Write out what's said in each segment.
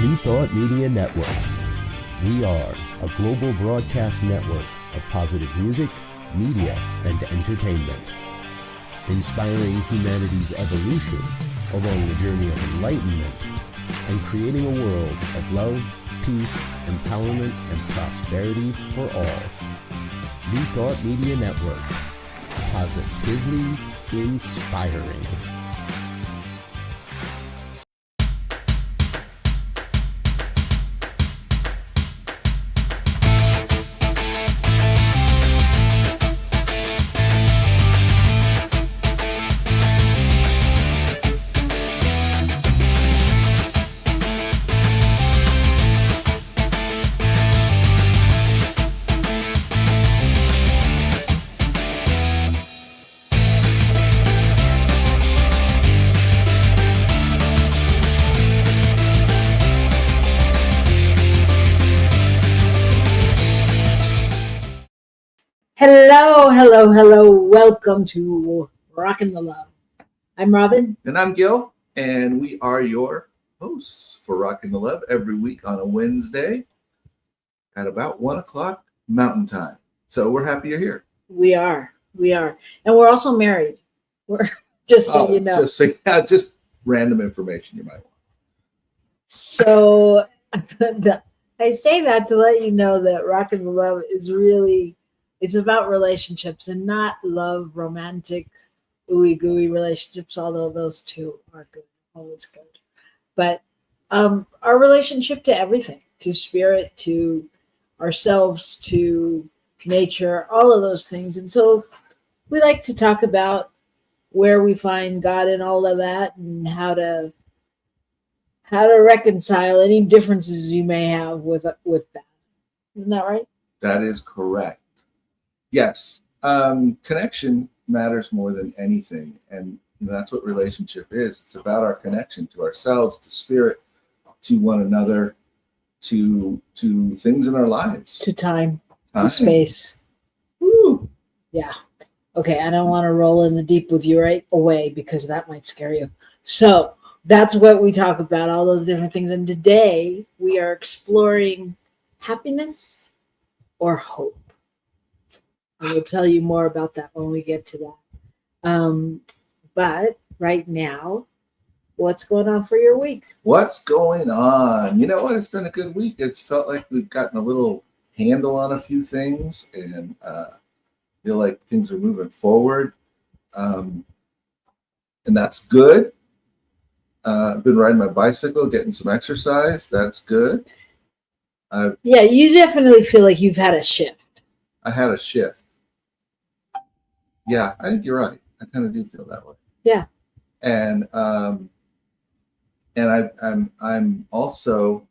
New Thought Media Network. We are a global broadcast network of positive music, media, and entertainment, inspiring humanity's evolution along the journey of enlightenment and creating a world of love, peace, empowerment, and prosperity for all. New Thought Media Network. Positively inspiring. Hello. Welcome to Rockin the Love. I'm Robyn. And I'm Gil, and we are your hosts for Rockin the Love every week on a Wednesday at about 1 o'clock Mountain Time. So we're happy you're here. We are. And we're also married. We're just so you know. Just random information you might want. So I say that to let you know that Rockin the Love is really, it's about relationships and not love, romantic, ooey gooey relationships, although those two are good, always good. But our relationship to everything, to spirit, to ourselves, to nature, all of those things. And so we like to talk about where we find God in all of that and how to reconcile any differences you may have with that. Isn't that right? That is correct. Yes. Connection matters more than anything. And that's what relationship is. It's about our connection to ourselves, to spirit, to one another, to things in our lives. To time. To space. Woo. Yeah. Okay, I don't want to roll in the deep with you right away because that might scare you. So that's what we talk about, all those different things. And today we are exploring happiness or hope. I will tell you more about that when we get to that. But right now, what's going on for your week? What's going on? You know what? It's been a good week. It's felt like we've gotten a little handle on a few things and feel like things are moving forward. And that's good. I've been riding my bicycle, getting some exercise. That's good. Yeah, you definitely feel like you've had a shift. I had a shift. Yeah, I think you're right. I kind of do feel that way. Yeah. And I'm also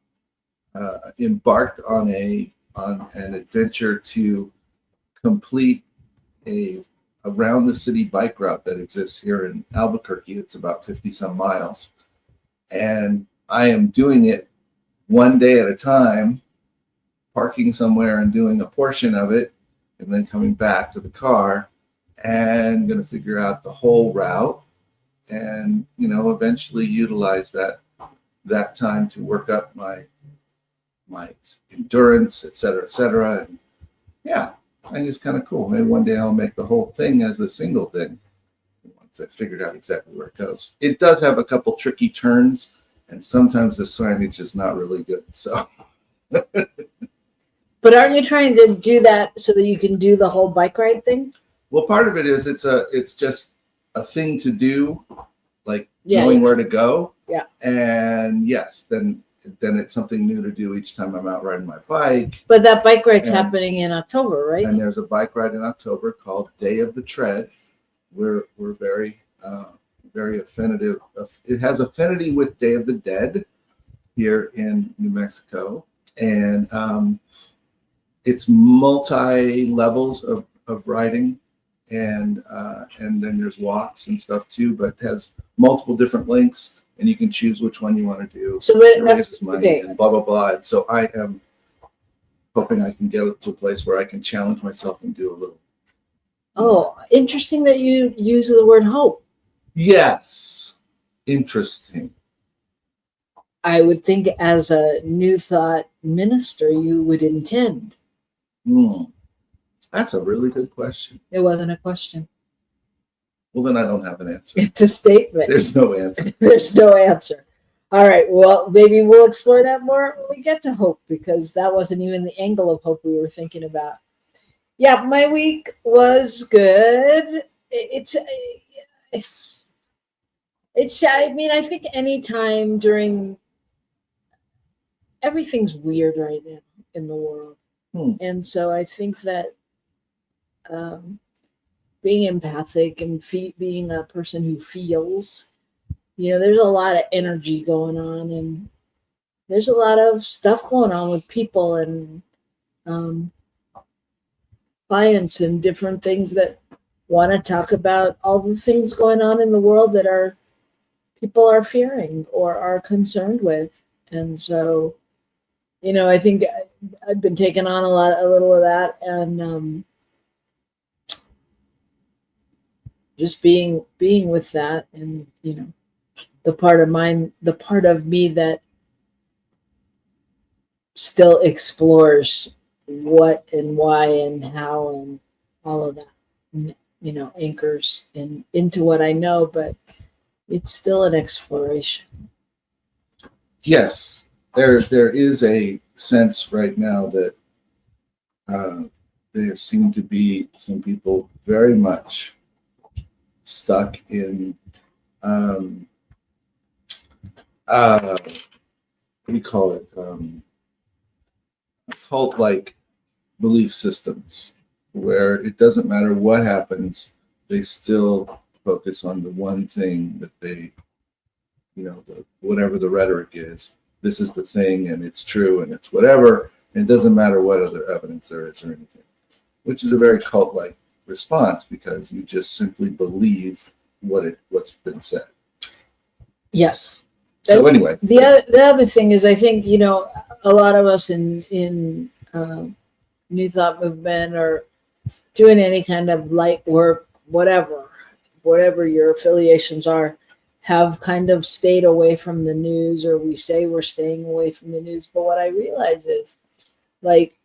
embarked on an adventure to complete a around the city bike route that exists here in Albuquerque. It's about 50 some miles. And I am doing it one day at a time, parking somewhere and doing a portion of it, and then coming back to the car and going to figure out the whole route and, eventually utilize that time to work up my endurance, et cetera. And yeah, I think it's kind of cool. Maybe one day I'll make the whole thing as a single thing once I figured out exactly where it goes. It does have a couple tricky turns, and sometimes the signage is not really good. So, but aren't you trying to do that so that you can do the whole bike ride thing? Well, part of it is it's just a thing to do, like knowing where to go. Yeah. And yes, then it's something new to do each time I'm out riding my bike. But that bike ride's happening in October, right? And there's a bike ride in October called Day of the Tread. We're very affinitive. It has affinity with Day of the Dead here in New Mexico, and it's multi levels of riding, and then there's walks and stuff too. But it has multiple different links. And you can choose which one you want to do. So it raises money and blah, blah, blah. And so I am hoping I can get to a place where I can challenge myself and do a little. Oh, interesting that you use the word hope. Yes. Interesting. I would think as a New Thought minister, you would intend. That's a really good question. It wasn't a question. Well, then I don't have an answer. It's a statement. There's no answer. There's no answer. All right. Well, maybe we'll explore that more when we get to hope, because that wasn't even the angle of hope we were thinking about. Yeah, my week was good. It's I mean, I think anytime during, everything's weird right now in the world. And so I think that being empathic and being a person who feels, there's a lot of energy going on, and there's a lot of stuff going on with people and clients and different things that want to talk about all the things going on in the world that people are fearing or are concerned with. And so, I think I've been taking on a little of that, and just being with that, and the part of me that still explores what and why and how and all of that, anchors into what I know, but it's still an exploration. Yes, there is a sense right now that there seem to be some people very much stuck in what do you call it? Cult-like belief systems, where it doesn't matter what happens, they still focus on the one thing that they, whatever the rhetoric is, this is the thing, and it's true, and it's whatever, and it doesn't matter what other evidence there is or anything, which is a very cult-like response, because you just simply believe what's been said. Yes. So anyway, the other thing is, I think a lot of us in New Thought movement, or doing any kind of light work, whatever your affiliations are, have kind of stayed away from the news, or we say we're staying away from the news. But what I realize is, like,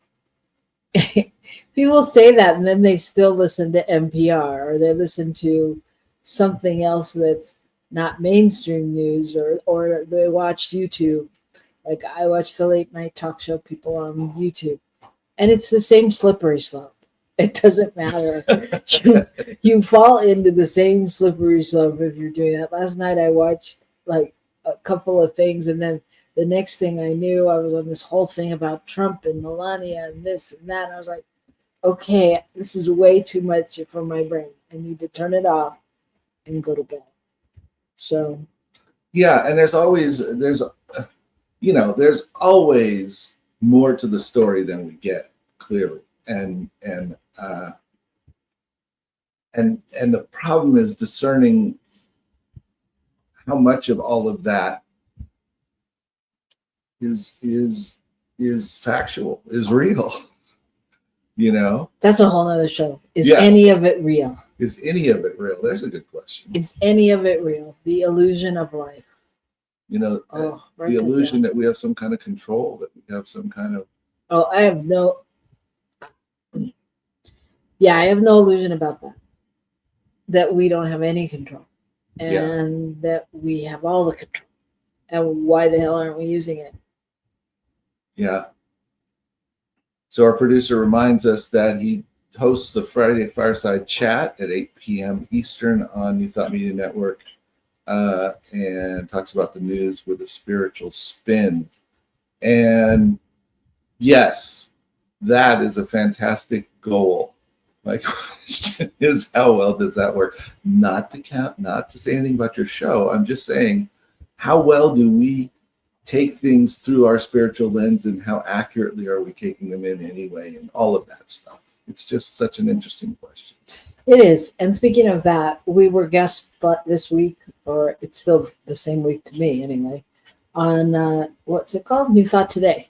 people say that, and then they still listen to NPR, or they listen to something else that's not mainstream news, or they watch YouTube. Like, I watch the late night talk show people on YouTube, and it's the same slippery slope. It doesn't matter. you fall into the same slippery slope if you're doing that. Last night I watched like a couple of things, and then the next thing I knew, I was on this whole thing about Trump and Melania and this and that. And I was like, okay, this is way too much for my brain. I need to turn it off and go to bed. So, yeah, and there's always more to the story than we get, clearly, and the problem is discerning how much of all of that is factual, is real. That's a whole other show. Is Yeah. any of it real? Is any of it real? There's a good question. Is any of it real? The illusion of life. The illusion that we have some kind of control, that we have some kind of. Oh, I have no illusion about that. That we don't have any control, and that we have all the control. And why the hell aren't we using it? Yeah. So our producer reminds us that he hosts the Friday Fireside Chat at 8 p.m. Eastern on New Thought Media Network, and talks about the news with a spiritual spin. And yes, that is a fantastic goal. My question is, how well does that work? Not to say anything about your show. I'm just saying, how well do we take things through our spiritual lens, and how accurately are we taking them in anyway, and all of that stuff? It's just such an interesting question. It is. And speaking of that, we were guests this week, or it's still the same week to me anyway, on what's it called? New Thought Today,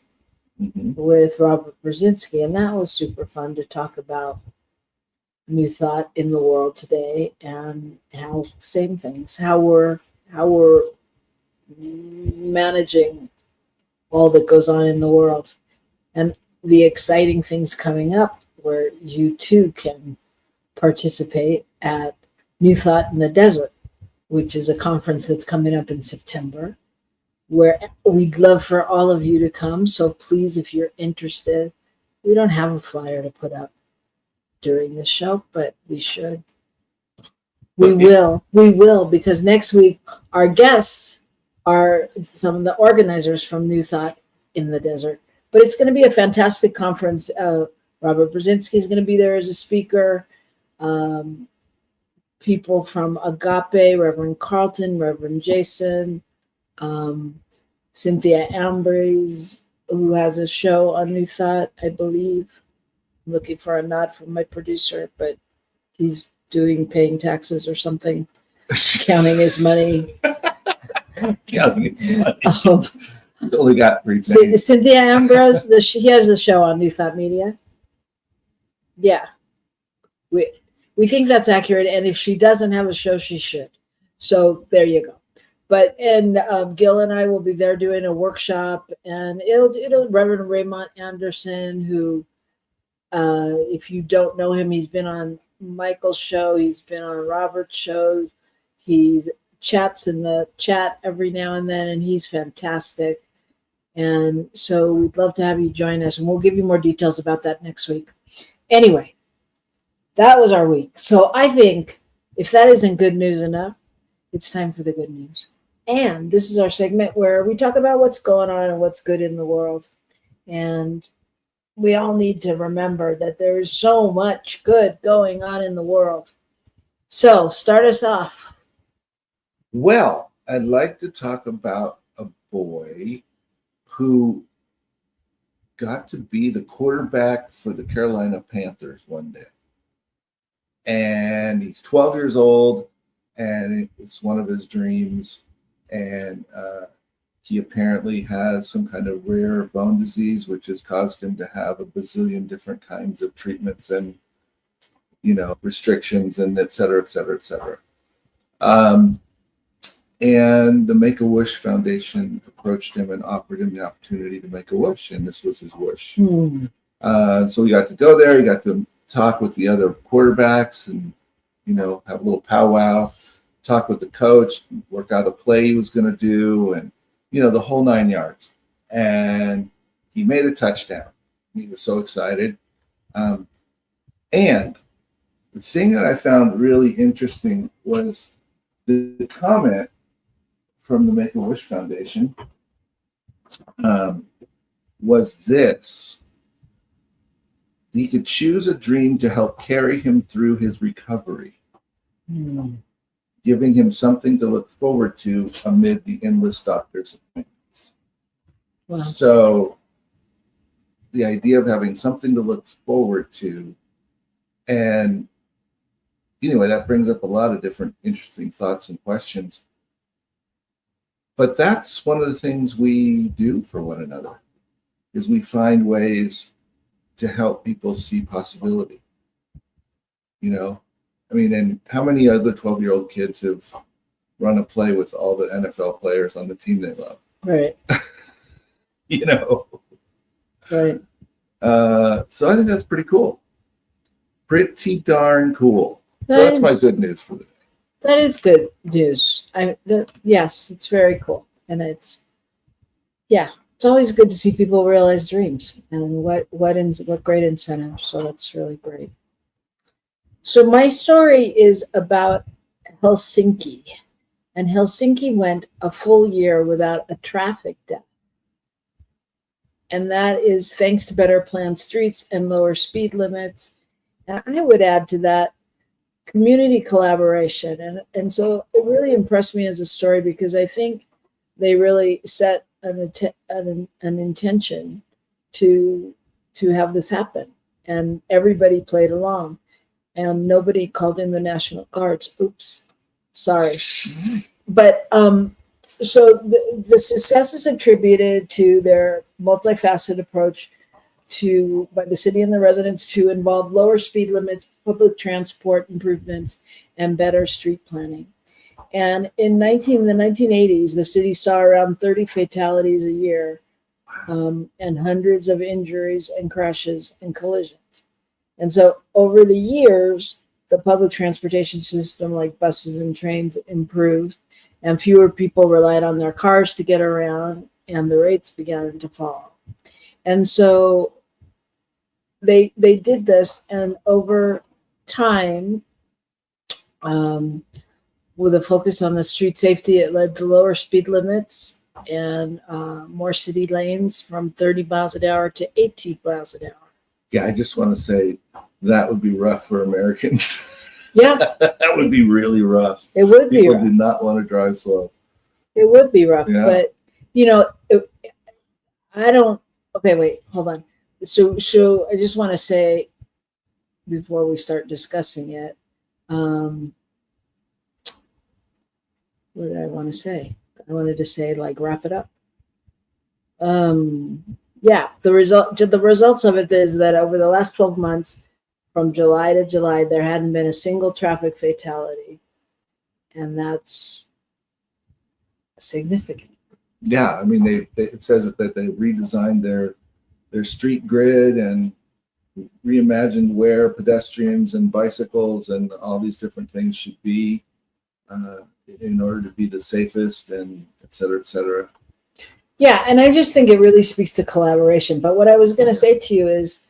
with Robert Brzezinski. And that was super fun to talk about new thought in the world today, and how we're managing all that goes on in the world and the exciting things coming up where you too can participate at New Thought in the Desert, which is a conference that's coming up in September, where we'd love for all of you to come. So please, if you're interested, we don't have a flyer to put up during the show, but we should. We will, because next week our guests are some of the organizers from New Thought in the Desert. But it's going to be a fantastic conference. Robert Brzezinski is going to be there as a speaker. People from Agape, Reverend Carlton, Reverend Jason, Cynthia Ambrose, who has a show on New Thought, I believe. I'm looking for a nod from my producer, but he's paying taxes or something, counting his money. Counting his money. He's only got 3 pennies. Cynthia Ambrose, she has a show on New Thought Media. Yeah. We think that's accurate, and if she doesn't have a show, she should. So there you go. But Gil and I will be there doing a workshop, and it'll Reverend Raymond Anderson, who, if you don't know him, he's been on Michael's show, he's been on Robert's show, he chats in the chat every now and then, and he's fantastic. And so we'd love to have you join us, and we'll give you more details about that next week. Anyway, that was our week. So I think if that isn't good news enough, it's time for the good news. And this is our segment where we talk about what's going on and what's good in the world. And we all need to remember that there is so much good going on in the world. So start us off. Well, I'd like to talk about a boy who got to be the quarterback for the Carolina Panthers one day. And he's 12 years old, and it's one of his dreams. And he apparently has some kind of rare bone disease, which has caused him to have a bazillion different kinds of treatments and, restrictions and et cetera, et cetera, et cetera. And the Make-A-Wish Foundation approached him and offered him the opportunity to make a wish, and this was his wish. So we got to go there. He got to talk with the other quarterbacks and, have a little powwow, talk with the coach, work out a play he was going to do, and, the whole 9 yards. And he made a touchdown. He was so excited. And the thing that I found really interesting was the comment from the Make-A-Wish Foundation was this: he could choose a dream to help carry him through his recovery, giving him something to look forward to amid the endless doctor's appointments. Wow. So the idea of having something to look forward to, and anyway, that brings up a lot of different interesting thoughts and questions. But that's one of the things we do for one another, is we find ways to help people see possibility. And how many other 12-year-old kids have run a play with all the NFL players on the team they love? Right. Right. So I think that's pretty cool. Pretty darn cool. So that's my good news for the day. That is good news. Yes, it's very cool. And it's always good to see people realize dreams and what great incentives. So that's really great. So my story is about Helsinki. And Helsinki went a full year without a traffic death. And that is thanks to better planned streets and lower speed limits. And I would add to that community collaboration. And so it really impressed me as a story, because I think they really set an intention to have this happen. And everybody played along. And nobody called in the National Guards. Oops, sorry. But so the success is attributed to their multifaceted approach by the city and the residents to involve lower speed limits, public transport improvements, and better street planning. And in the 1980s, the city saw around 30 fatalities a year, and hundreds of injuries and crashes and collisions. And so over the years, the public transportation system like buses and trains improved, and fewer people relied on their cars to get around, and the rates began to fall. And so they did this, and over time, with a focus on the street safety, it led to lower speed limits and more city lanes from 30 miles an hour to 18 miles an hour. Yeah, I just want to say that would be rough for Americans. Yeah, That would be really rough. it would be People rough. do not want to drive slow. It would be rough, Yeah. but you know, I don't. Okay, wait, hold on. So I just want to say before we start discussing it, what did I want to say? I wanted to say like wrap it up. Yeah, the results of it is that over the last 12 months, from July to July, there hadn't been a single traffic fatality, and that's significant. Yeah, I mean, it says that they redesigned their street grid and reimagined where pedestrians and bicycles and all these different things should be in order to be the safest, and et cetera, et cetera. Yeah, and I just think it really speaks to collaboration. But what I was going to say to you is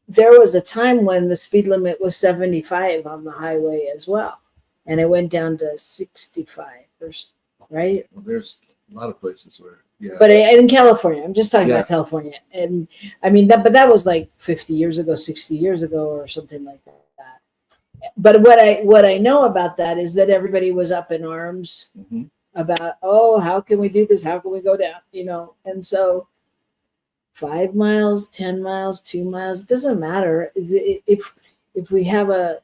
there was a time when the speed limit was 75 on the highway as well, and it went down to 65, right? Well, there's a lot of places where, yeah. But in California, I'm just talking Yeah. about California. And I mean, that was like 50 years ago, 60 years ago, or something like that. But what I know about that is that everybody was up in arms about, oh, how can we do this? How can we go down? You know, and so 5 miles, 10 miles, 2 miles, it doesn't matter. If we have an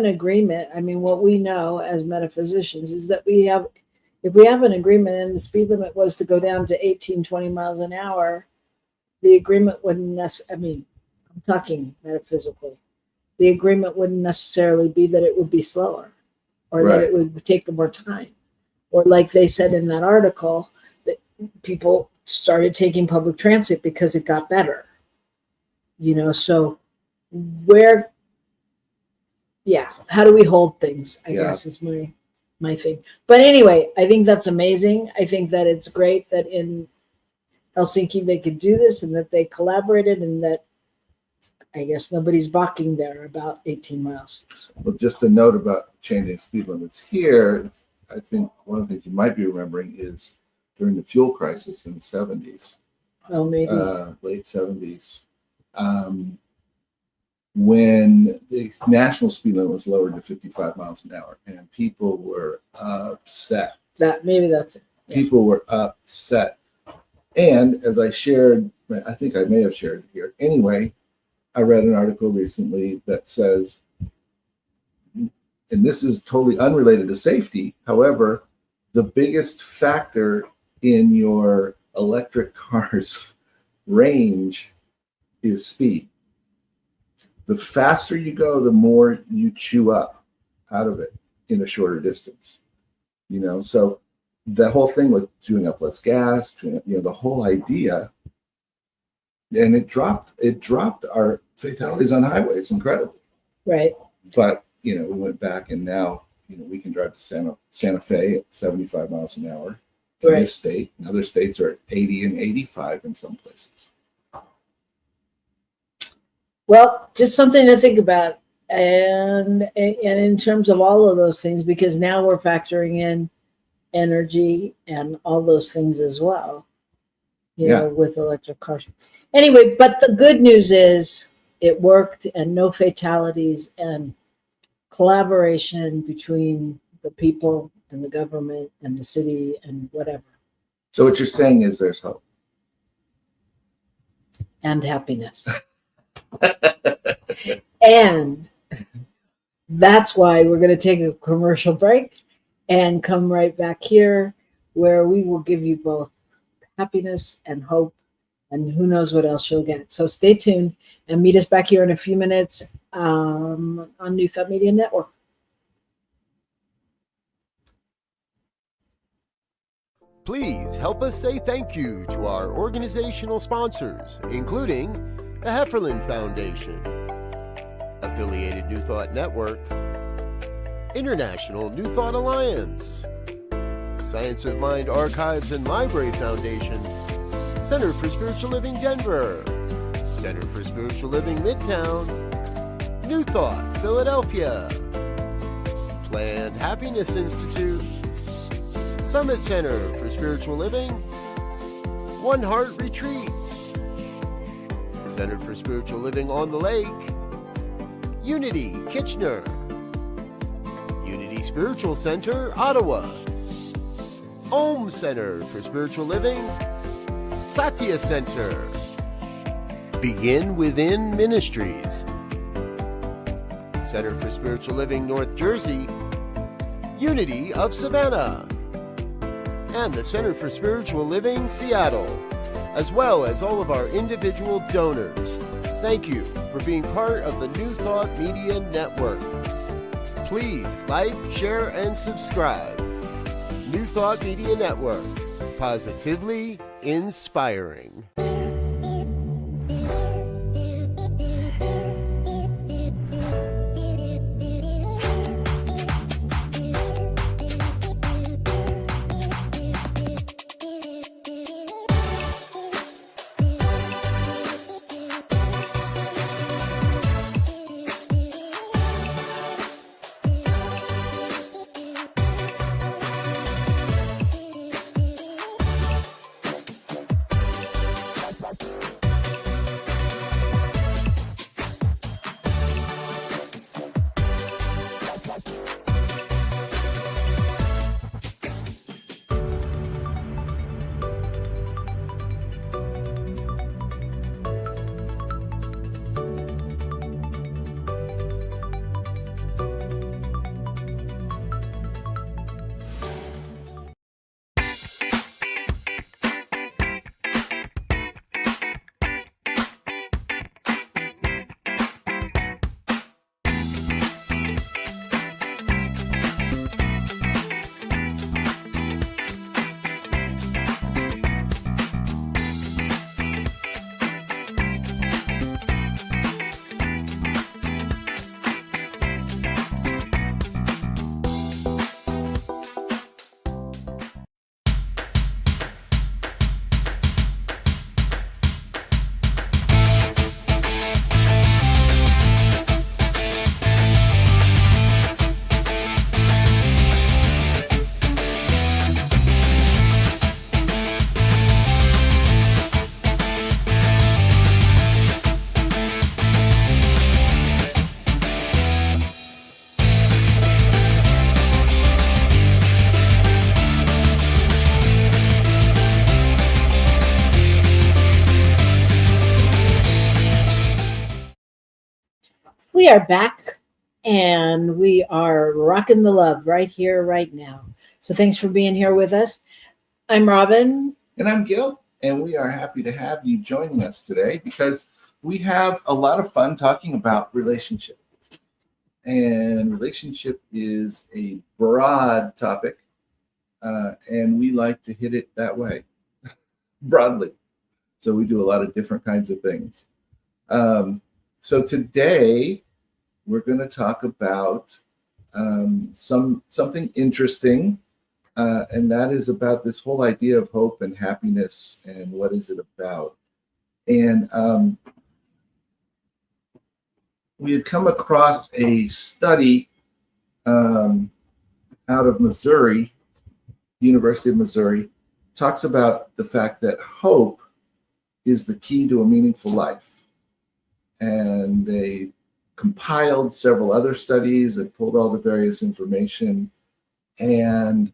agreement, I mean, what we know as metaphysicians is that if we have an agreement and the speed limit was to go down to 18, 20 miles an hour, the agreement wouldn't necessarily, I mean, I'm talking metaphysically, the agreement wouldn't necessarily be that it would be slower or that it would take more time. Or like they said in that article, that people started taking public transit because it got better. You know, so how do we hold things, I guess is my thing. But anyway, I think that's amazing. I think that it's great that in Helsinki they could do this and that they collaborated, and that I guess nobody's balking there about 18 miles. Well, just a note about changing speed limits here. I think one of the things you might be remembering is during the fuel crisis in the 70s. Oh, maybe. Late 70s. When the national speed limit was lowered to 55 miles an hour, and people were upset. Maybe that's it. Yeah. People were upset. And as I shared, I think I may have shared it here. Anyway, I read an article recently that says, and this is totally unrelated to safety, however, the biggest factor in your electric car's range is speed. The faster you go, the more you chew up out of it in a shorter distance. You know, so the whole thing with chewing up less gas, the whole idea, and it dropped our fatalities on highways incredibly. Right. But we went back, and now we can drive to Santa Fe at 75 miles an hour in this state. And other states are at 80 and 85 in some places. Well, just something to think about, and in terms of all of those things, because now we're factoring in energy and all those things as well, you know, with electric cars. Anyway, but the good news is it worked, and no fatalities, and collaboration between the people and the government and the city and whatever. So what you're saying is there's hope. And happiness. And that's why we're going to take a commercial break and come right back here, where we will give you both happiness and hope, and who knows what else you'll get. So stay tuned and meet us back here in a few minutes on New Thought Media Network. Please help us say thank you to our organizational sponsors, including the Hefferland Foundation, Affiliated New Thought Network, International New Thought Alliance, Science of Mind Archives and Library Foundation, Center for Spiritual Living Denver, Center for Spiritual Living Midtown, New Thought Philadelphia, Planned Happiness Institute, Summit Center for Spiritual Living, One Heart Retreats, Center for Spiritual Living on the Lake, Unity Kitchener, Unity Spiritual Center Ottawa, Om Center for Spiritual Living, Satya Center, Begin Within Ministries, Center for Spiritual Living North Jersey, Unity of Savannah, and the Center for Spiritual Living Seattle, as well as all of our individual donors. Thank you for being part of the New Thought Media Network. Please like, share, and subscribe. New Thought Media Network, positively inspiring. We are back and we are rocking the love right here, right now. So thanks for being here with us. I'm Robyn. And I'm Gil, and we are happy to have you joining us today because we have a lot of fun talking about relationship. And relationship is a broad topic, and we like to hit it that way, broadly. So we do a lot of different kinds of things. So today we're going to talk about something interesting, and that is about this whole idea of hope and happiness and what is it about. And we had come across a study out of Missouri, University of Missouri, talks about the fact that hope is the key to a meaningful life. And they compiled several other studies and pulled all the various information, and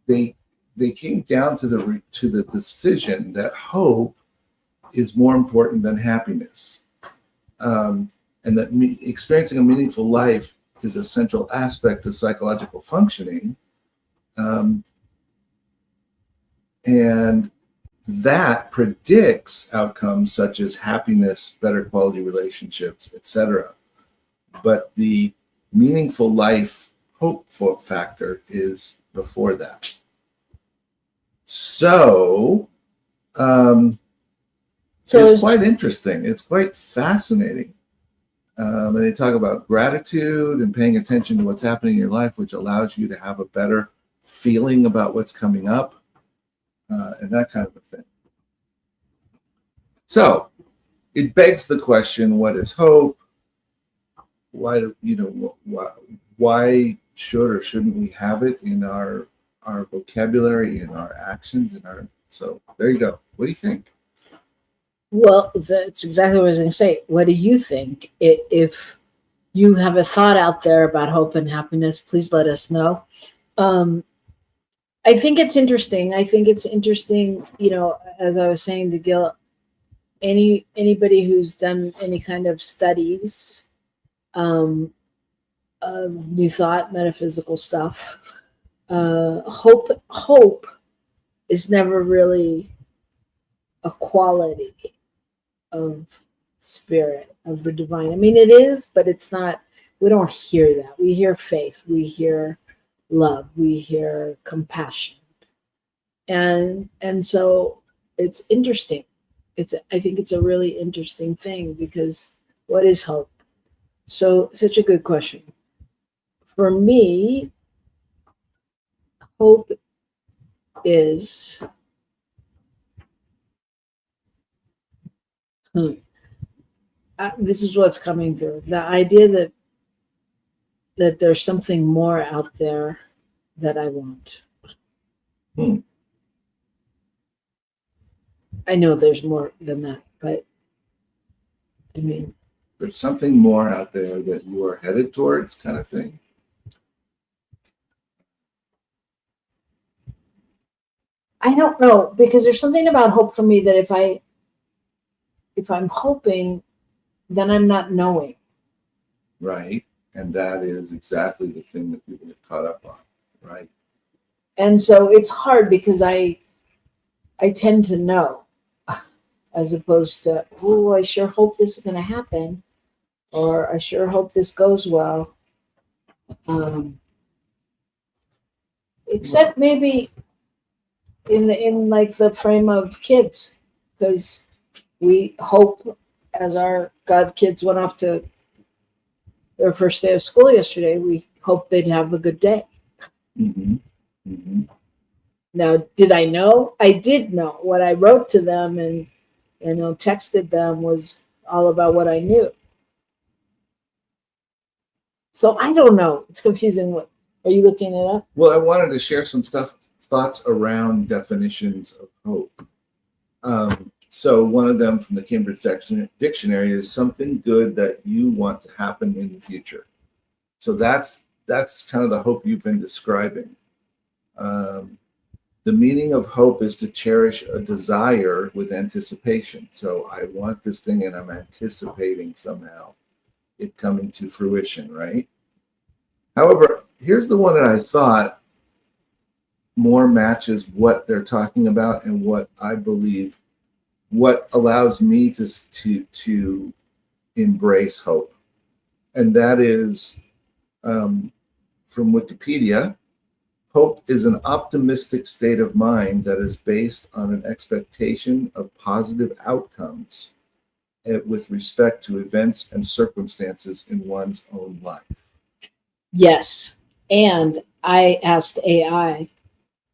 they came down to the decision that hope is more important than happiness, and that experiencing a meaningful life is a central aspect of psychological functioning, and that predicts outcomes such as happiness, better quality relationships, etc. But the meaningful life hope factor is before that. So, it's quite interesting. It's quite fascinating. And they talk about gratitude and paying attention to what's happening in your life, which allows you to have a better feeling about what's coming up, and that kind of a thing. So it begs the question: what is hope? Why should or shouldn't we have it in our vocabulary, in our actions, in our? So there you go. What do you think? Well, that's exactly what I was going to say. What do you think? If you have a thought out there about hope and happiness, please let us know. I think it's interesting. As I was saying to Gil, anybody who's done any kind of studies of New Thought, metaphysical stuff, hope is never really a quality of spirit, of the divine. I mean, it is, but it's not. We don't hear that. We hear faith. We hear love. We hear compassion, and so it's interesting. I think it's a really interesting thing, because what is hope? So, such a good question. For me, hope is this is what's coming through. The idea that there's something more out there that I want. I know there's more than that, but I mean, there's something more out there that you are headed towards, kind of thing. I don't know, because there's something about hope for me that if I'm hoping, then I'm not knowing. Right. And that is exactly the thing that people get caught up on. Right. And so it's hard, because I tend to know, as opposed to, oh, I sure hope this is going to happen, or I sure hope this goes well. Except maybe in like the frame of kids, because we hope, as our God kids went off to their first day of school yesterday, we hope they'd have a good day. Mm-hmm. Mm-hmm. Now, did I know? I did know. What I wrote to them and texted them was all about what I knew. So I don't know. It's confusing. What are you looking it up? Well, I wanted to share some thoughts around definitions of hope. So one of them from the Cambridge Dictionary is something good that you want to happen in the future. So that's kind of the hope you've been describing. The meaning of hope is to cherish a desire with anticipation. So I want this thing and I'm anticipating somehow it coming to fruition, right? However, here's the one that I thought more matches what they're talking about and what I believe, what allows me to embrace hope. And that is from Wikipedia. Hope is an optimistic state of mind that is based on an expectation of positive outcomes with respect to events and circumstances in one's own life. Yes. And I asked AI,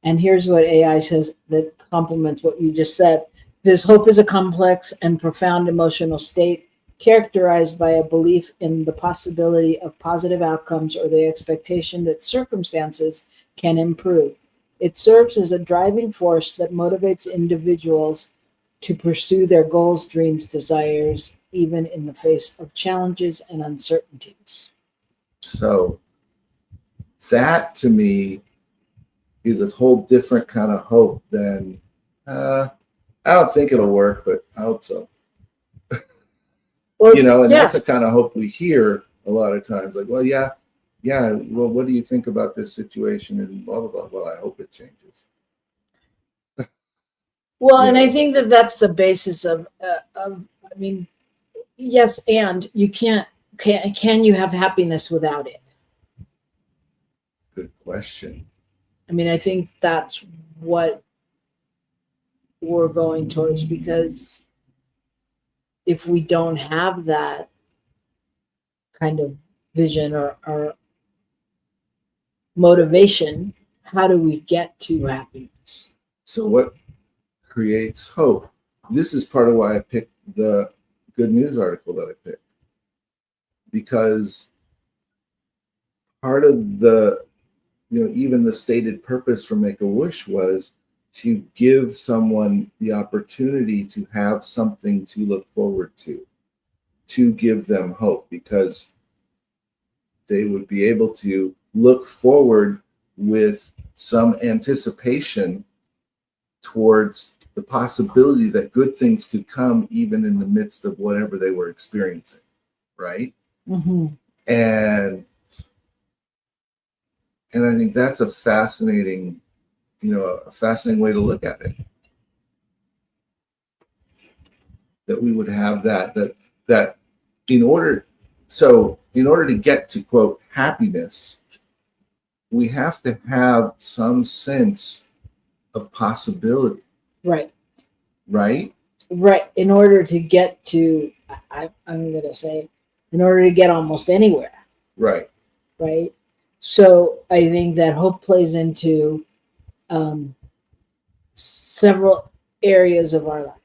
and here's what AI says that complements what you just said. This hope is a complex and profound emotional state characterized by a belief in the possibility of positive outcomes or the expectation that circumstances can improve. It serves as a driving force that motivates individuals to pursue their goals, dreams, desires, even in the face of challenges and uncertainties. So that to me is a whole different kind of hope than, I don't think it'll work, but I hope so. Well, that's a kind of hope we hear a lot of times. Like, well, yeah, well, what do you think about this situation? And blah, blah, blah. Well, I hope it changes. Well, and I think that's the basis of yes, and you can you have happiness without it? Good question. I mean, I think that's what we're going towards, because if we don't have that kind of vision or motivation, how do we get to happiness? So what creates hope? This is part of why I picked the good news article that I picked, because part of the, even the stated purpose for Make-A-Wish was to give someone the opportunity to have something to look forward to give them hope, because they would be able to look forward with some anticipation towards the possibility that good things could come even in the midst of whatever they were experiencing, right? Mm-hmm. And I think that's a fascinating way to look at it. That we would have that in order to get to, quote, happiness, we have to have some sense of possibility. Right. Right? Right. In order to get to, I'm going to say, in order to get almost anywhere. Right. Right. So I think that hope plays into several areas of our life.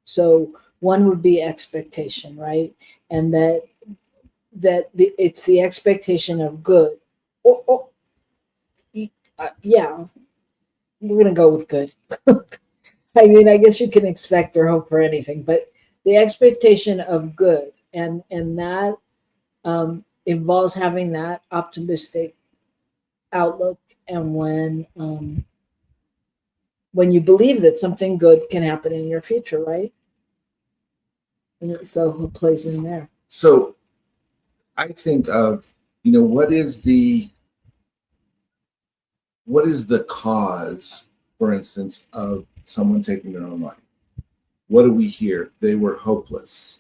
So one would be expectation, right? And it's the expectation of good. Yeah, we're going to go with good. I mean, I guess you can expect or hope for anything, but the expectation of good, and that involves having that optimistic outlook. And when you believe that something good can happen in your future, right? And so who plays in there? So I think of, what is the cause, for instance, of someone taking their own life? What do we hear? They were hopeless.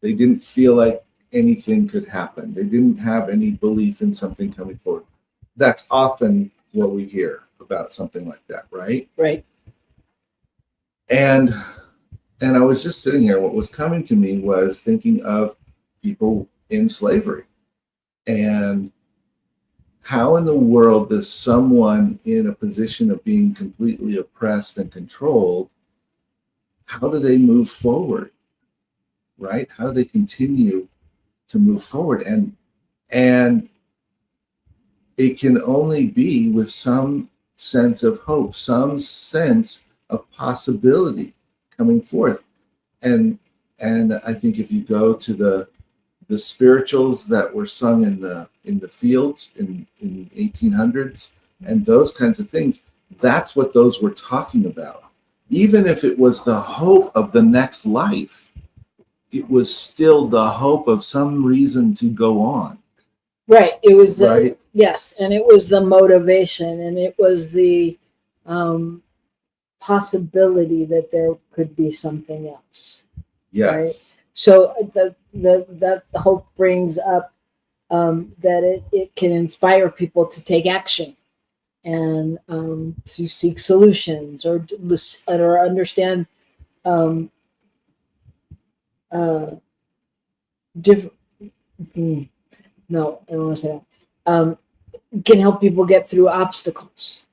They didn't feel like anything could happen. They didn't have any belief in something coming forward. That's often what we hear about something like that, right? Right. And I was just sitting here. What was coming to me was thinking of people in slavery, and how in the world does someone in a position of being completely oppressed and controlled, how do they move forward, right? How do they continue to move forward? And it can only be with some sense of hope, some sense of possibility coming forth. And I think if you go to the spirituals that were sung in the fields in 1800s and those kinds of things, that's what those were talking about. Even if it was the hope of the next life, it was still the hope of some reason to go on. Right. It was the, right? Yes, and it was the motivation, and it was the possibility that there could be something else. Yes. Right? So that hope brings up that it can inspire people to take action and to seek solutions or understand different. No, I don't want to say that. Can help people get through obstacles.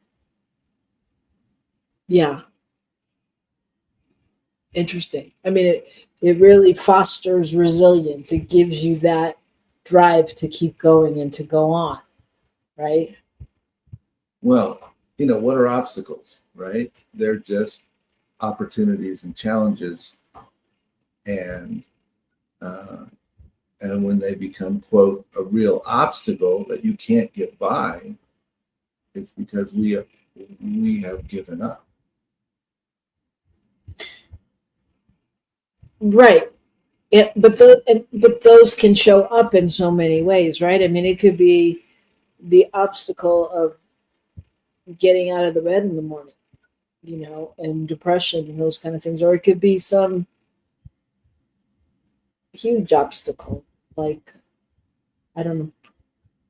Yeah. Interesting. I mean, it really fosters resilience. It gives you that drive to keep going and to go on, right? Well, what are obstacles, right? They're just opportunities and challenges. And when they become, quote, a real obstacle that you can't get by, it's because we have given up. Right. Yeah, but those can show up in so many ways, right? I mean, it could be the obstacle of getting out of the bed in the morning, and depression and those kind of things, or it could be some huge obstacle, like, I don't know,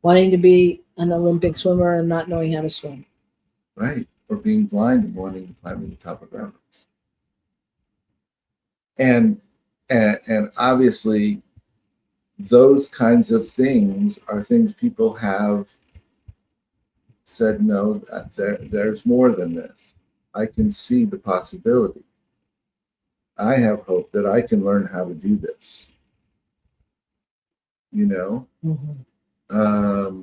wanting to be an Olympic swimmer and not knowing how to swim. Right. Or being blind and wanting to climb to the top of mountains. And obviously, those kinds of things are things people have said, no, there's more than this. I can see the possibility. I have hope that I can learn how to do this. You know? Mm-hmm.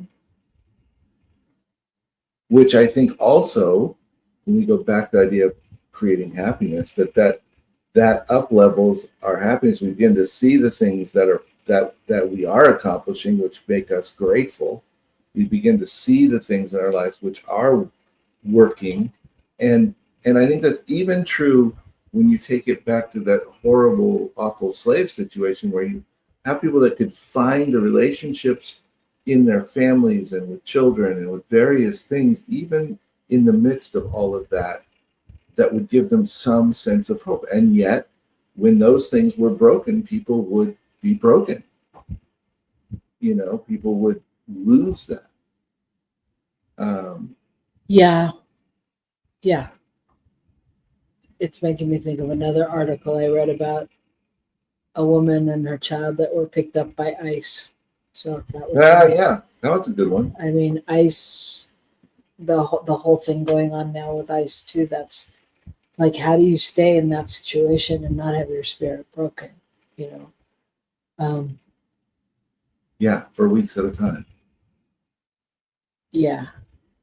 Which I think also, when we go back to the idea of creating happiness, that up levels our happiness. We begin to see the things that we are accomplishing, which make us grateful. We begin to see the things in our lives which are working, and I think that's even true when you take it back to that horrible, awful slave situation where you have people that could find the relationships in their families and with children and with various things, even in the midst of all of that, that would give them some sense of hope. And yet, when those things were broken, people would be broken. You know, people would lose that. Yeah. It's making me think of another article I read about a woman and her child that were picked up by ICE. So if that was yeah, that's a good one. I mean, ICE, the whole thing going on now with ICE too. That's like, how do you stay in that situation and not have your spirit broken? You know. Yeah, for weeks at a time. Yeah.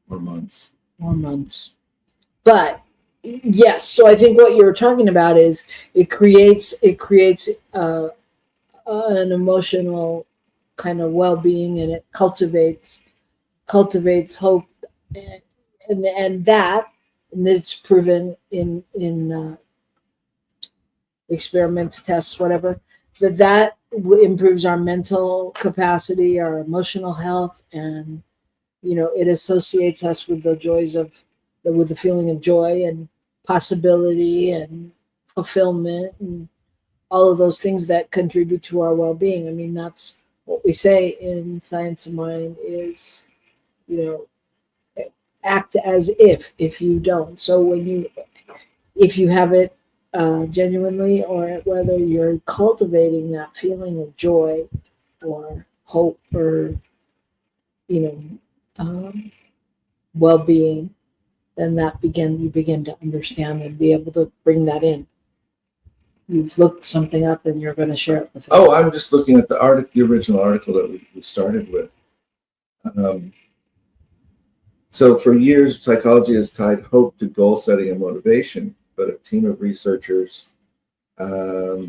Or months. But yes, so I think what you're talking about is it creates an emotional kind of well-being, and it cultivates hope, and it's proven in experiments, tests, whatever, that improves our mental capacity, our emotional health, and it associates us with the joys with the feeling of joy and possibility and fulfillment and all of those things that contribute to our well-being. I mean, that's what we say in Science of Mind is, act as if you don't. So if you have it genuinely, or whether you're cultivating that feeling of joy or hope or, well-being, then you begin to understand and be able to bring that in. You've looked something up and you're going to share it with us. Oh, I'm just looking at the original article that we started with. So for years, psychology has tied hope to goal setting and motivation, but a team of researchers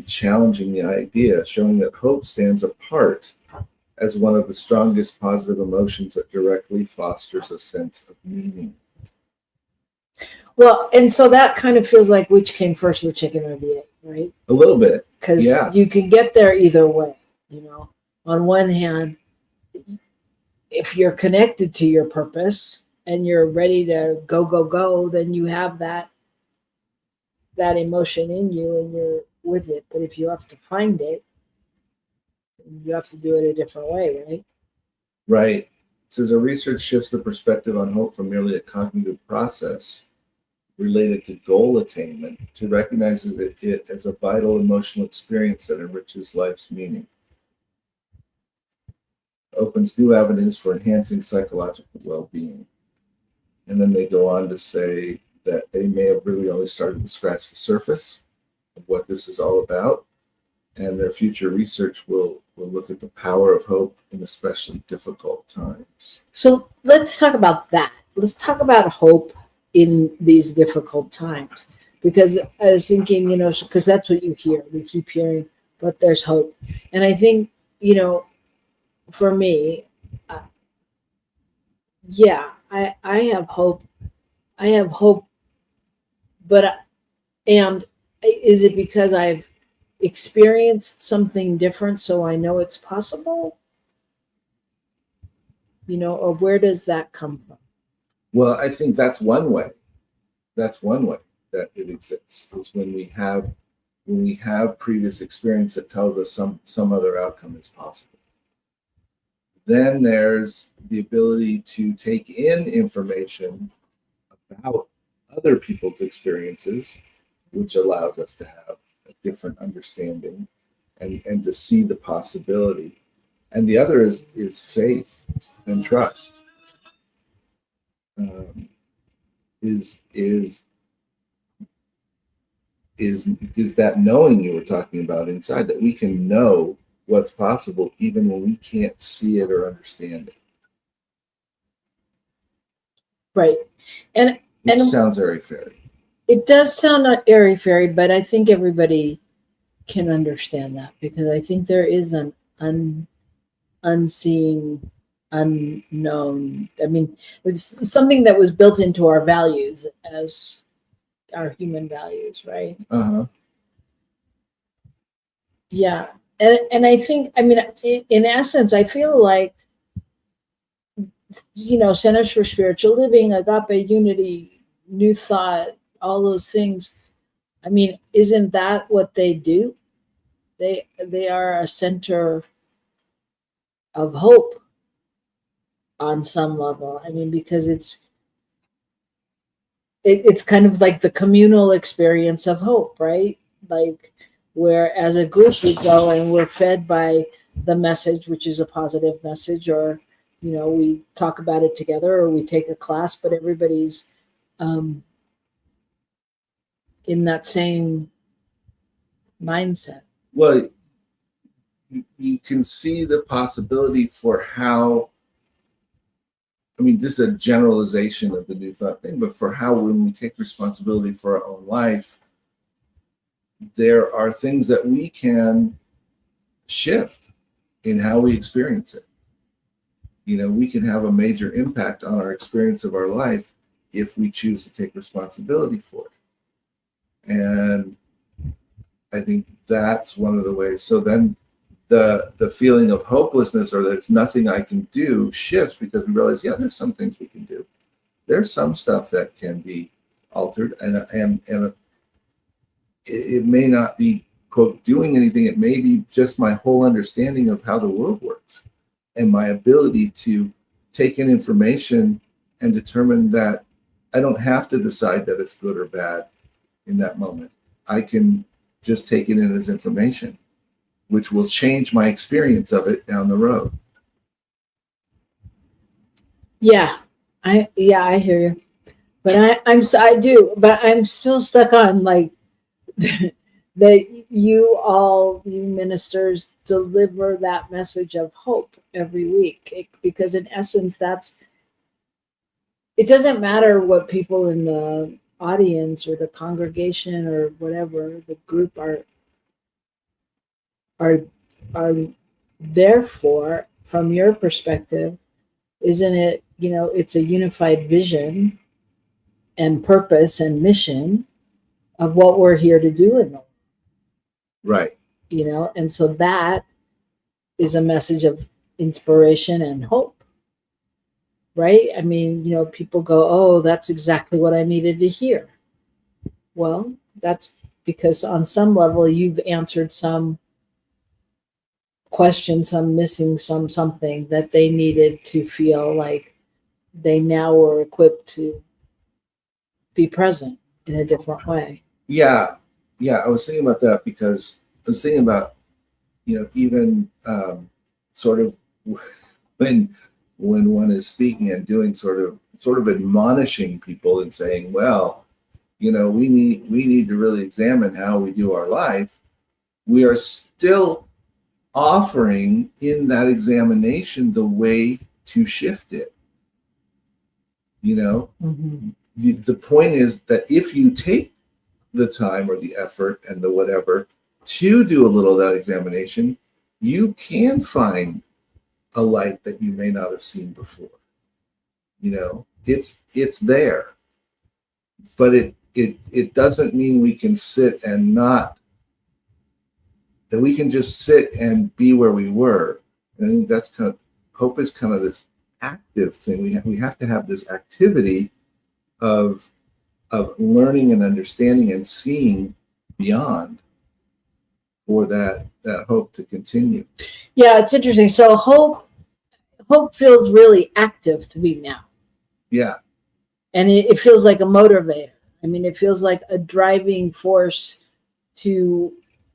challenging the idea, showing that hope stands apart as one of the strongest positive emotions that directly fosters a sense of meaning. Well, and so that kind of feels like which came first, the chicken or the egg, right? A little bit. Because you can get there either way. On one hand, if you're connected to your purpose and you're ready to go, then you have that emotion in you and you're with it. But if you have to find it, you have to do it a different way, right? Right. It says our research shifts the perspective on hope from merely a cognitive process related to goal attainment to recognize it as a vital emotional experience that enriches life's meaning. Opens new avenues for enhancing psychological well-being. And then they go on to say that they may have really only started to scratch the surface of what this is all about, and their future research will look at the power of hope in especially difficult times. So let's talk about that. Let's talk about hope in these difficult times, because I was thinking, because that's what you hear. We keep hearing, but there's hope. And I think, for me, I have hope. I have hope, but and is it because I've experienced something different, so I know it's possible? Or where does that come from? Well, I think that's one way. That's one way that it exists, is when we have previous experience that tells us some other outcome is possible. Then there's the ability to take in information about other people's experiences, which allows us to have a different understanding and to see the possibility. And the other is faith and trust. Is that knowing you were talking about inside, that we can know what's possible even when we can't see it or understand it. Right. And it sounds airy fairy. It does sound not airy fairy, but I think everybody can understand that, because I think there is an unseen, unknown. I mean, it's something that was built into our values as our human values, right? Uh-huh. Yeah. And I think, I mean, in essence, I feel like, Centers for Spiritual Living, Agape, Unity, New Thought, all those things. I mean, isn't that what they do? They are a center of hope on some level. I mean, because it's kind of like the communal experience of hope, right? Like, where as a group we go and we're fed by the message, which is a positive message, or we talk about it together, or we take a class, but everybody's in that same mindset. Well, you can see the possibility for how, I mean, this is a generalization of the New Thought thing, but for how when we take responsibility for our own life, there are things that we can shift in how we experience it. We can have a major impact on our experience of our life if we choose to take responsibility for it. And I think that's one of the ways. So then the feeling of hopelessness, or there's nothing I can do, shifts, because we realize, yeah, there's some things we can do. There's some stuff that can be altered, and it may not be, quote, doing anything. It may be just my whole understanding of how the world works and my ability to take in information and determine that I don't have to decide that it's good or bad in that moment. I can just take it in as information, which will change my experience of it down the road. Yeah, I hear you, but I do, but I'm still stuck on like that you ministers deliver that message of hope every week, because in essence it doesn't matter what people in the audience or the congregation or whatever the group are there for. From your perspective, isn't it, it's a unified vision and purpose and mission of what we're here to do in the world. Right. And so that is a message of inspiration and hope. Right? I mean, people go, oh, that's exactly what I needed to hear. Well, that's because on some level you've answered some question, some missing, something that they needed to feel like they now were equipped to be present in a different way. Yeah. I was thinking about that, because I was thinking about, even sort of when one is speaking and doing sort of admonishing people and saying, well, we need to really examine how we do our life. We are still offering in that examination the way to shift it. Mm-hmm. The point is that if you take the time or the effort and the whatever to do a little of that examination, you can find a light that you may not have seen before. It's there, but it doesn't mean we can sit and not, that we can just sit and be where we were. And I think that's kind of, hope is kind of this active thing. We have to have this activity of learning and understanding and seeing beyond for that hope to continue. Yeah, it's interesting. So hope feels really active to me now. Yeah. And it feels like a motivator. I mean, it feels like a driving force to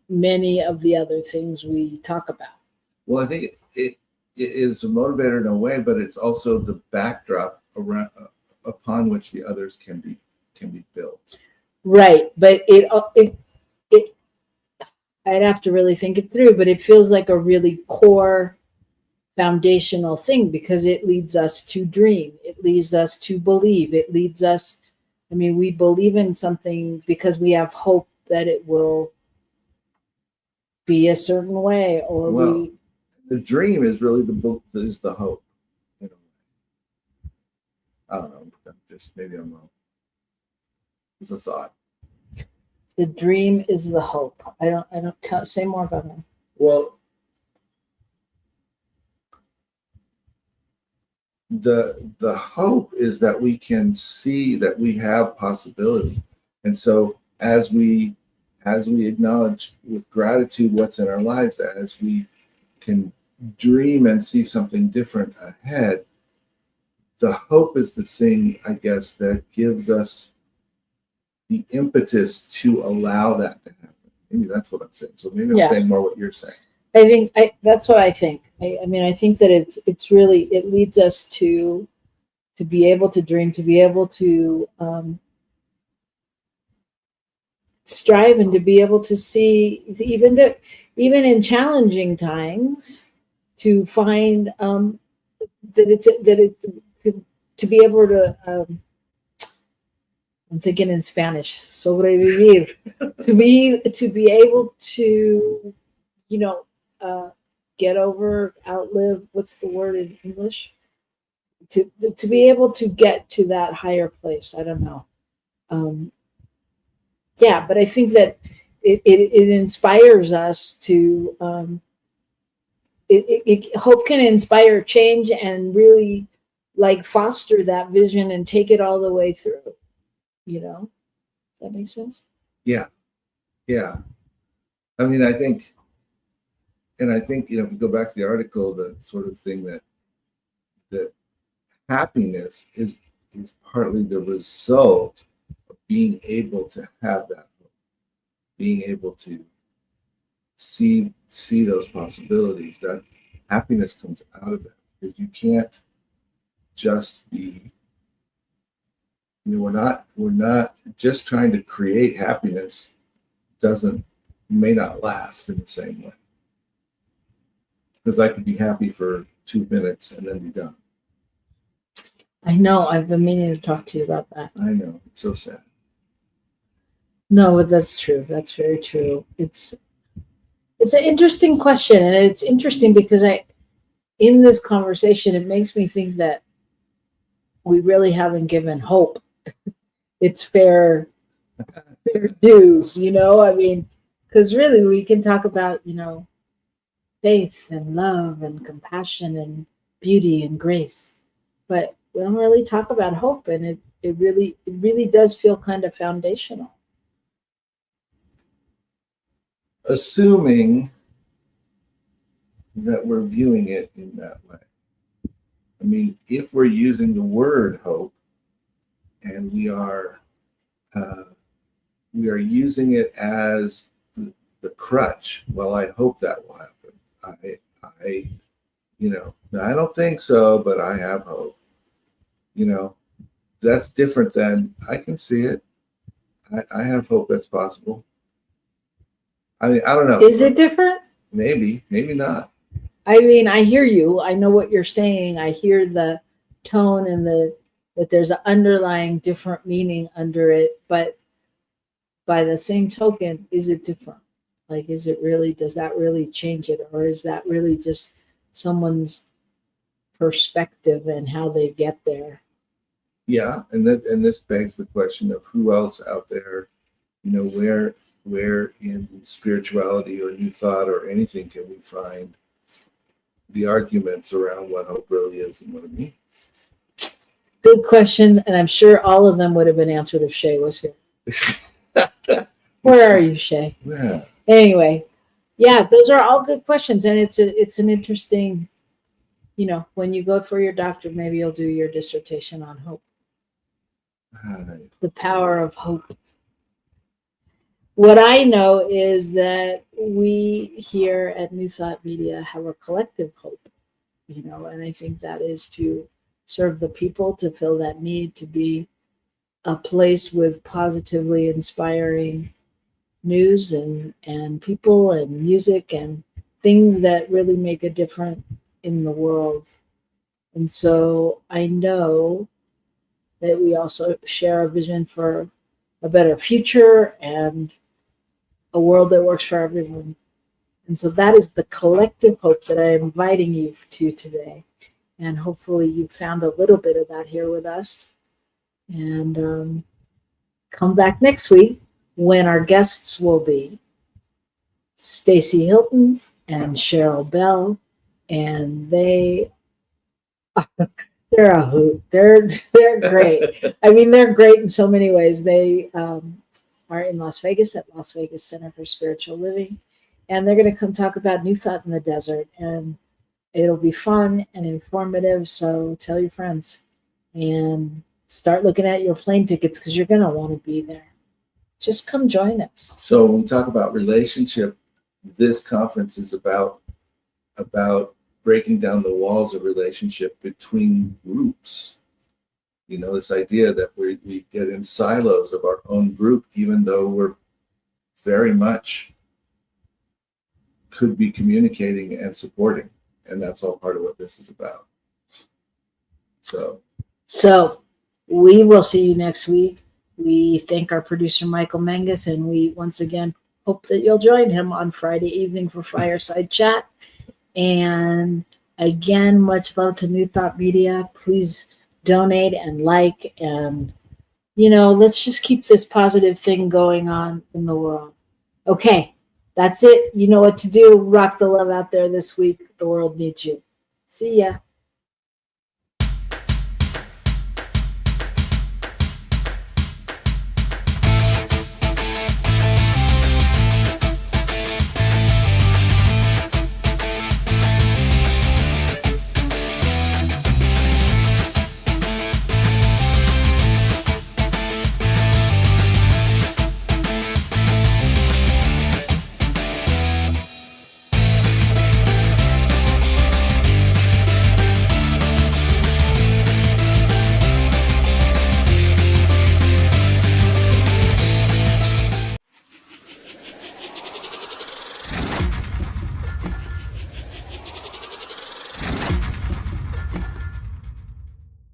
many of the other things we talk about. Well, I think it is a motivator in a way, but it's also the backdrop around upon which the others can be built. Right, but I'd have to really think it through, but it feels like a really core foundational thing because it leads us to dream. It leads us to believe. It leads us, I mean, we believe in something because we have hope that it will be a certain way, or Well, the dream is really the book is the hope. You know, I don't know. Maybe I'm wrong. It's a thought. the dream is the hope. I don't say more about that. Well, the hope is that we can see that we have possibility, and so as we acknowledge with gratitude what's in our lives, as we can dream and see something different ahead, the hope is the thing, I guess, that gives us the impetus to allow that to happen. Maybe that's what I'm saying. So maybe I'm saying more what you're saying. I think that's what I think. I mean, I think that it's really, it leads us to be able to dream, to be able to strive, and to be able to see even in challenging times, to find to be able to. I'm thinking in Spanish, sobrevivir, to be able to, get over, outlive, what's the word in English? To be able to get to that higher place. I don't know. Yeah, but I think that it inspires us to, hope can inspire change and really like foster that vision and take it all the way through. Does that make sense? Yeah. I mean, I think, if you go back to the article, the sort of thing that happiness is partly the result of being able to have that hope, being able to see those possibilities. That happiness comes out of that, because you can't just be. We're not just trying to create happiness. May not last in the same way. Because I could be happy for 2 minutes and then be done. I know. I've been meaning to talk to you about that. I know. It's so sad. No, but that's true. That's very true. It's an interesting question, and it's interesting because in this conversation, it makes me think that we really haven't given hope it's fair dues, I mean, because really we can talk about, faith and love and compassion and beauty and grace, but we don't really talk about hope, and it really does feel kind of foundational. Assuming that we're viewing it in that way. I mean, if we're using the word hope, and we are using it as the crutch. Well, I hope that will happen. I don't think so, but I have hope. That's different than I can see it. I have hope that's possible. I mean, I don't know. Is it different? Maybe not. I mean, I hear you. I know what you're saying. I hear the tone and that there's an underlying different meaning under it, but by the same token, is it different? Like, does that really change it? Or is that really just someone's perspective and how they get there? Yeah. And this begs the question of who else out there, where in spirituality or new thought or anything can we find the arguments around what hope really is and what it means? Good question, and I'm sure all of them would have been answered if Shay was here. Where are you, Shay? Yeah. Anyway, yeah, those are all good questions, and it's an interesting, when you go for your doctorate, maybe you'll do your dissertation on hope. Right. The power of hope. What I know is that we here at New Thought Media have a collective hope, and I think that is to serve the people, to fill that need, to be a place with positively inspiring news and people and music and things that really make a difference in the world. And so I know that we also share a vision for a better future and a world that works for everyone. And so that is the collective hope that I am inviting you to today. And hopefully you found a little bit of that here with us. And come back next week when our guests will be Stacy Hilton and Cheryl Bell. And they're a hoot. They're great. I mean, they're great in so many ways. They are in Las Vegas at Las Vegas Center for Spiritual Living. And they're going to come talk about New Thought in the Desert. And it'll be fun and informative. So tell your friends and start looking at your plane tickets because you're going to want to be there. Just come join us. So when we talk about relationship, this conference is about breaking down the walls of relationship between groups. This idea that we get in silos of our own group, even though we're very much could be communicating and supporting. And that's all part of what this is about. So we will see you next week. We thank our producer, Michael Mangus, and we once again hope that you'll join him on Friday evening for Fireside Chat. And again, much love to New Thought Media. Please donate and like, and let's just keep this positive thing going on in the world. Okay, that's it. You know what to do. Rock the love out there this week. The world needs you. See ya.